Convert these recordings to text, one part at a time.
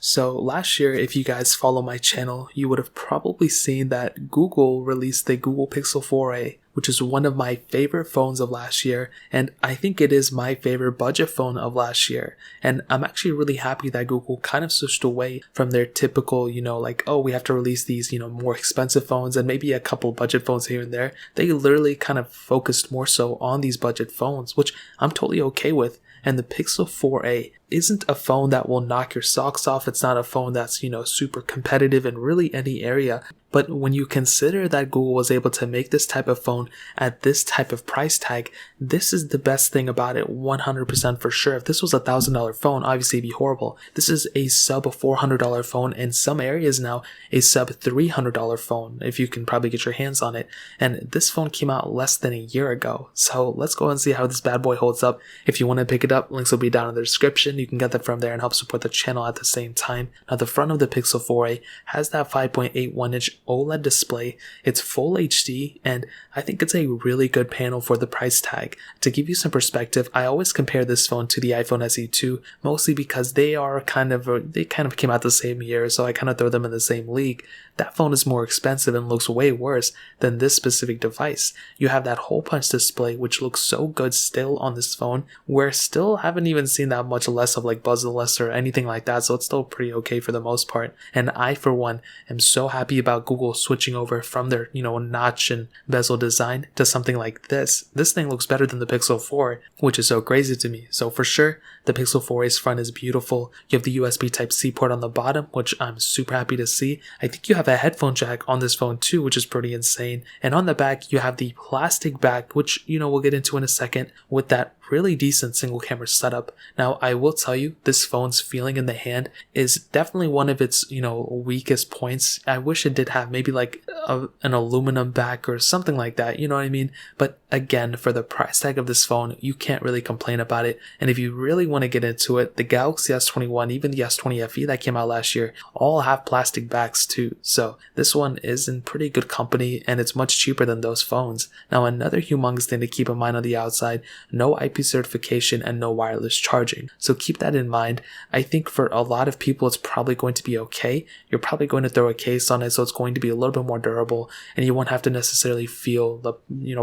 So last year, if you guys follow my channel, you would have probably seen that Google released the Google Pixel 4a, which is one of my favorite phones of last year, and I think it is my favorite budget phone of last year. And I'm actually really happy that Google kind of switched away from their typical, like, oh, we have to release these, more expensive phones and maybe a couple budget phones here and there. They literally kind of focused more so on these budget phones, which I'm totally okay with. And the Pixel 4a isn't a phone that will knock your socks off. It's not a phone that's, super competitive in really any area. But when you consider that Google was able to make this type of phone at this type of price tag, this is the best thing about it 100% for sure. If this was $1,000 phone, obviously it'd be horrible. This is a sub $400 phone, in some areas now a sub $300 phone, if you can probably get your hands on it. And this phone came out less than a year ago. So let's go and see how this bad boy holds up. If you want to pick it up, links will be down in the description. You can get that from there and help support the channel at the same time. Now the front of the Pixel 4a has that 5.81-inch OLED display. It's full HD, and I think it's a really good panel for the price tag. To give you some perspective, I always compare this phone to the iPhone SE2, mostly because they kind of came out the same year, so I kind of throw them in the same league. That phone is more expensive and looks way worse than this specific device. You have that hole punch display, which looks so good still on this phone, where still haven't even seen that much less of like bezel-less or anything like that, so it's still pretty okay for the most part. And I, for one, am so happy about Google switching over from their, notch and bezel design to something like this. This thing looks better than the Pixel 4, which is so crazy to me. So for sure, the Pixel 4a's front is beautiful. You have the USB Type-C port on the bottom, which I'm super happy to see. I think you have a headphone jack on this phone too, which is pretty insane. And on the back, you have the plastic back, which, we'll get into in a second, with that really decent single camera setup. Now, I will tell you, this phone's feeling in the hand is definitely one of its, weakest points. I wish it did have maybe like an aluminum back or something like that, you know what I mean? But again, for the price tag of this phone, you can't really complain about it. And if you really want to get into it, the Galaxy S21, even the S20 FE that came out last year, all have plastic backs too. So this one is in pretty good company, and it's much cheaper than those phones. Now, another humongous thing to keep in mind on the outside, no IP certification and no wireless charging. So keep that in mind. I think for a lot of people, it's probably going to be okay. You're probably going to throw a case on it, so it's going to be a little bit more durable, and you won't have to necessarily feel the,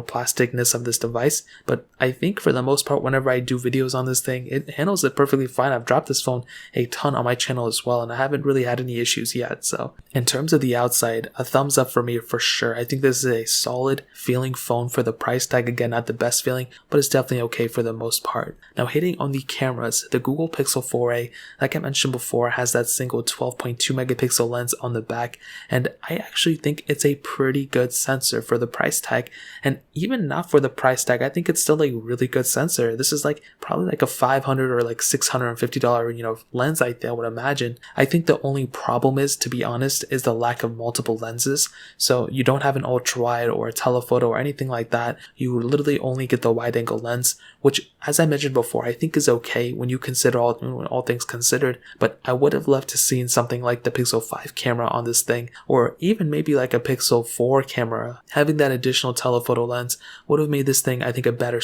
plasticness of this device. But I think for the most part, whenever I do videos on this thing, it handles it perfectly fine. I've dropped this phone a ton on my channel as well, and I haven't really had any issues yet. So in terms of the outside, a thumbs up for me for sure. I think this is a solid feeling phone for the price tag. Again, not the best feeling, but it's definitely okay for the most part. Now, hitting on the cameras, the Google Pixel 4a, like I mentioned before, has that single 12.2 megapixel lens on the back, and I actually think it's a pretty good sensor for the price tag. And even not for the price tag, I think it's still a really good sensor. This is probably like a $500 or like $650 lens, I would imagine. I think the only problem is, to be honest, is the lack of multiple lenses. So you don't have an ultra wide or a telephoto or anything like that. You literally only get the wide angle lens, which, as I mentioned before, I think is okay when you consider all things considered. But I would have loved to seen something like the Pixel 5 camera on this thing, or even maybe like a Pixel 4 camera. Having that additional telephoto lens would have made this thing, I think, a better,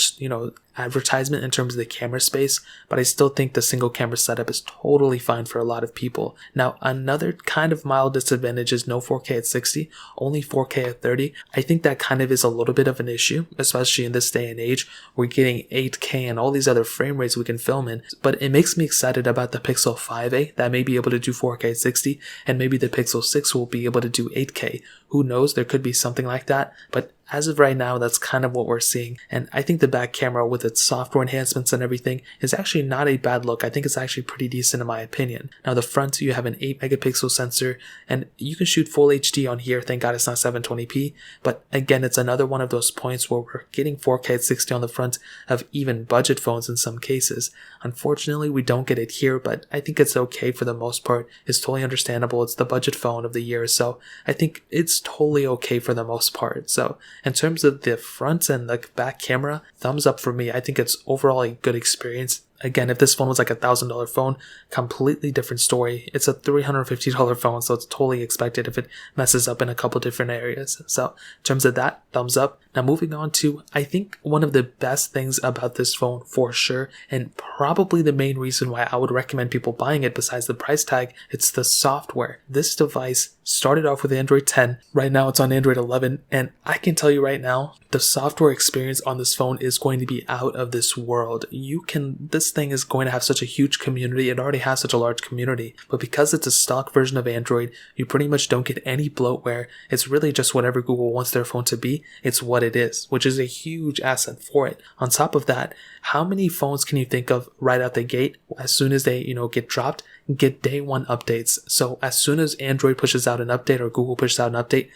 advertisement in terms of the camera space. But I still think the single camera setup is totally fine for a lot of people. Now, another kind of mild disadvantage is no 4K at 60, only 4K at 30. I think that kind of is a little bit of an issue, especially in this day and age. We're getting 8K and all these other frame rates we can film in. But it makes me excited about the Pixel 5a that may be able to do 4K at 60, and maybe the Pixel 6 will be able to do 8K. Who knows? There could be something like that. But as of right now, that's kind of what we're seeing. And I think the back camera, with its software enhancements and everything, is actually not a bad look. I think it's actually pretty decent in my opinion. Now, the front, you have an 8 megapixel sensor, and you can shoot full HD on here. Thank God it's not 720p. But again, it's another one of those points where we're getting 4K at 60 on the front of even budget phones in some cases. Unfortunately, we don't get it here, but I think it's okay for the most part. It's totally understandable. It's the budget phone of the year, so I think it's totally okay for the most part. So in terms of the front and the back camera, thumbs up for me. I think it's overall a good experience. again, if this phone was like $1,000 phone, completely different story. It's a $350 phone, so it's totally expected if it messes up in a couple different areas. So in terms of that, thumbs up. Now moving on to, I think one of the best things about this phone for sure, and probably the main reason why I would recommend people buying it besides the price tag, it's the software. This device started off with Android 10. Right now it's on Android 11, and I can tell you right now, the software experience on this phone is going to be out of this world. This thing is going to have such a huge community. It already has such a large community, but because it's a stock version of Android, you pretty much don't get any bloatware. It's really just whatever Google wants their phone to be. It's what it is, which is a huge asset for it. On top of that, how many phones can you think of right out the gate as soon as they, get dropped, get day one updates? So as soon as Android pushes out an update or Google pushes out an update,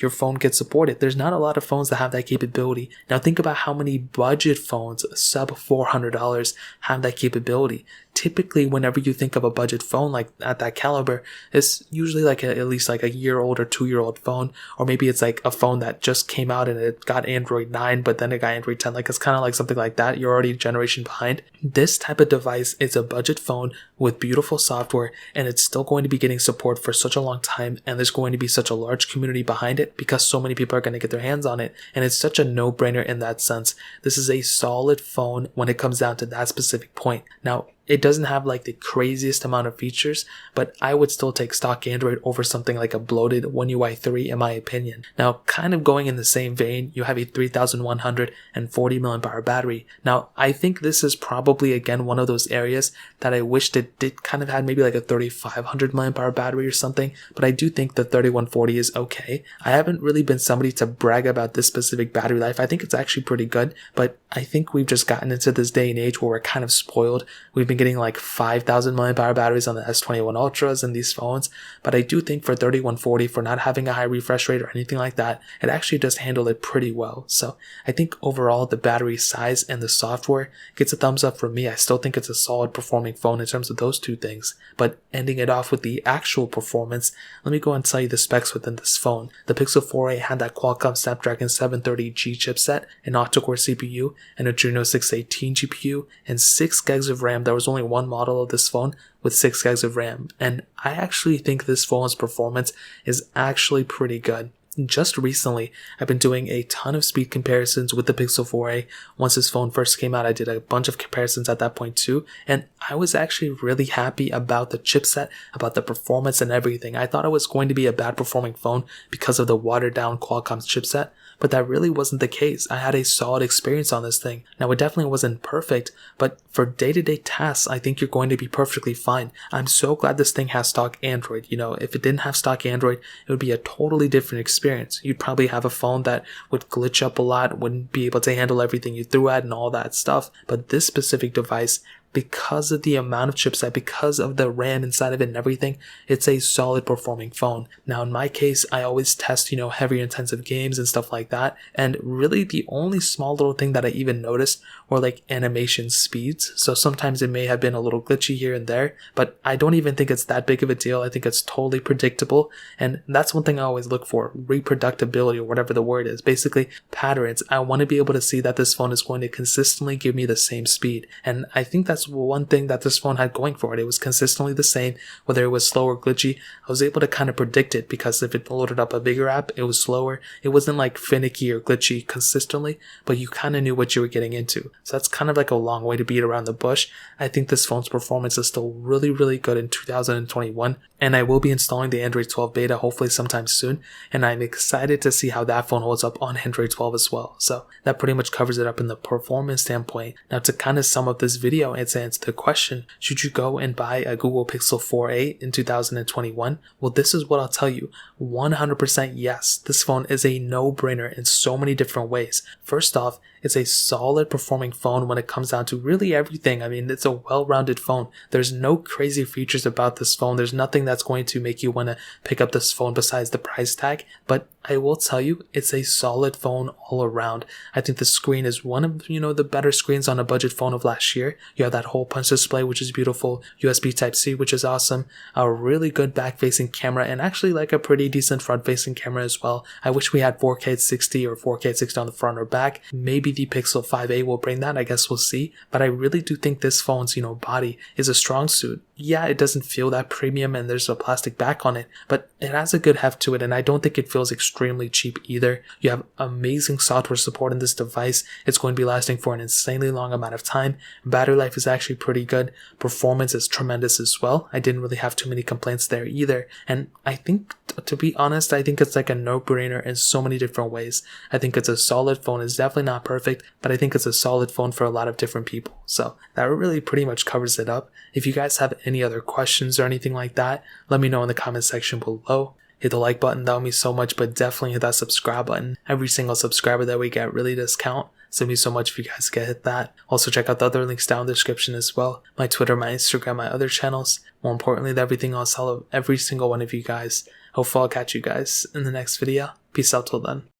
your phone gets supported. There's not a lot of phones that have that capability. Now think about how many budget phones, sub $400, have that capability. Typically, whenever you think of a budget phone like at that caliber, it's usually like at least like a year-old or 2-year-old phone, or maybe it's like a phone that just came out and it got Android 9, but then it got Android 10. Like it's kind of like something like that. You're already a generation behind. This type of device is a budget phone with beautiful software, and it's still going to be getting support for such a long time, and there's going to be such a large community behind it because so many people are going to get their hands on it, and it's such a no-brainer in that sense. This is a solid phone when it comes down to that specific point. Now, it doesn't have like the craziest amount of features, but I would still take stock Android over something like a bloated One UI 3 in my opinion. Now, kind of going in the same vein, you have a 3140 mAh battery. Now, I think this is probably again one of those areas that I wished it did kind of had maybe like a 3500 mAh battery or something, but I do think the 3140 is okay. I haven't really been somebody to brag about this specific battery life. I think it's actually pretty good, but I think we've just gotten into this day and age where we're kind of spoiled. We've been getting like 5000 mAh batteries on the S21 Ultras and these phones, but I do think for 3140, for not having a high refresh rate or anything like that, it actually does handle it pretty well. So I think overall the battery size and the software gets a thumbs up from me. I still think it's a solid performing phone in terms of those two things, but ending it off with the actual performance, let me go and tell you the specs within this phone. The Pixel 4a had that Qualcomm Snapdragon 730G chipset, an octa-core CPU, an Adreno 618 GPU, and 6 gigs of RAM. There was only one model of this phone with 6 gigs of RAM, and I actually think this phone's performance is actually pretty good. Just recently, I've been doing a ton of speed comparisons with the Pixel 4a. Once this phone first came out, I did a bunch of comparisons at that point too, and I was actually really happy about the chipset, about the performance and everything. I thought it was going to be a bad performing phone because of the watered down Qualcomm chipset, but that really wasn't the case. I had a solid experience on this thing. Now, it definitely wasn't perfect, but for day-to-day tasks, I think you're going to be perfectly fine. I'm so glad this thing has stock Android. If it didn't have stock Android, it would be a totally different experience. You'd probably have a phone that would glitch up a lot, wouldn't be able to handle everything you threw at and all that stuff. But this specific device, because of the amount of chipset, because of the RAM inside of it and everything, it's a solid performing phone. Now, in my case, I always test, heavier intensive games and stuff like that. And really the only small little thing that I even noticed were like animation speeds. So sometimes it may have been a little glitchy here and there, but I don't even think it's that big of a deal. I think it's totally predictable. And that's one thing I always look for, reproducibility or whatever the word is, basically patterns. I want to be able to see that this phone is going to consistently give me the same speed. And I think that's one thing that this phone had going for it. It was consistently the same, whether it was slow or glitchy. I was able to kind of predict it because if it loaded up a bigger app, it was slower. It wasn't like finicky or glitchy consistently, but you kind of knew what you were getting into. So that's kind of like a long way to beat around the bush. I think this phone's performance is still really, really good in 2021, and I will be installing the Android 12 beta hopefully sometime soon, and I'm excited to see how that phone holds up on Android 12 as well. So that pretty much covers it up in the performance standpoint. Now, to kind of sum up this video and to answer the question, should you go and buy a Google Pixel 4a in 2021? Well, this is what I'll tell you. 100% yes. This phone is a no-brainer in so many different ways. First off, it's a solid performing phone when it comes down to really everything. I mean, it's a well-rounded phone. There's no crazy features about this phone. There's nothing that's going to make you want to pick up this phone besides the price tag. But I will tell you, it's a solid phone all around. I think the screen is one of, the better screens on a budget phone of last year. You have that hole punch display, which is beautiful. USB Type-C, which is awesome. A really good back-facing camera, and actually like a pretty decent front-facing camera as well. I wish we had 4K 60 or 4K 60 on the front or back. Maybe the Pixel 5a will bring that, I guess we'll see. But I really do think this phone's, body is a strong suit. Yeah, it doesn't feel that premium and there's a plastic back on it, but it has a good heft to it, and I don't think it feels extremely cheap either. You have amazing software support in this device. It's going to be lasting for an insanely long amount of time. Battery life is actually pretty good. Performance is tremendous as well. I didn't really have too many complaints there either. And I think, to be honest, I think it's like a no-brainer in so many different ways. I think it's a solid phone. It's definitely not perfect, but I think it's a solid phone for a lot of different people. So that really pretty much covers it up. If you guys have any other questions or anything like that, let me know in the comment section below. Hit the like button, that would mean so much, but definitely hit that subscribe button. Every single subscriber that we get really does count, so it'd be so much if you guys could hit that. Also check out the other links down in the description as well. My Twitter, my Instagram, my other channels. More importantly than everything else, I love every single one of you guys. Hopefully I'll catch you guys in the next video. Peace out till then.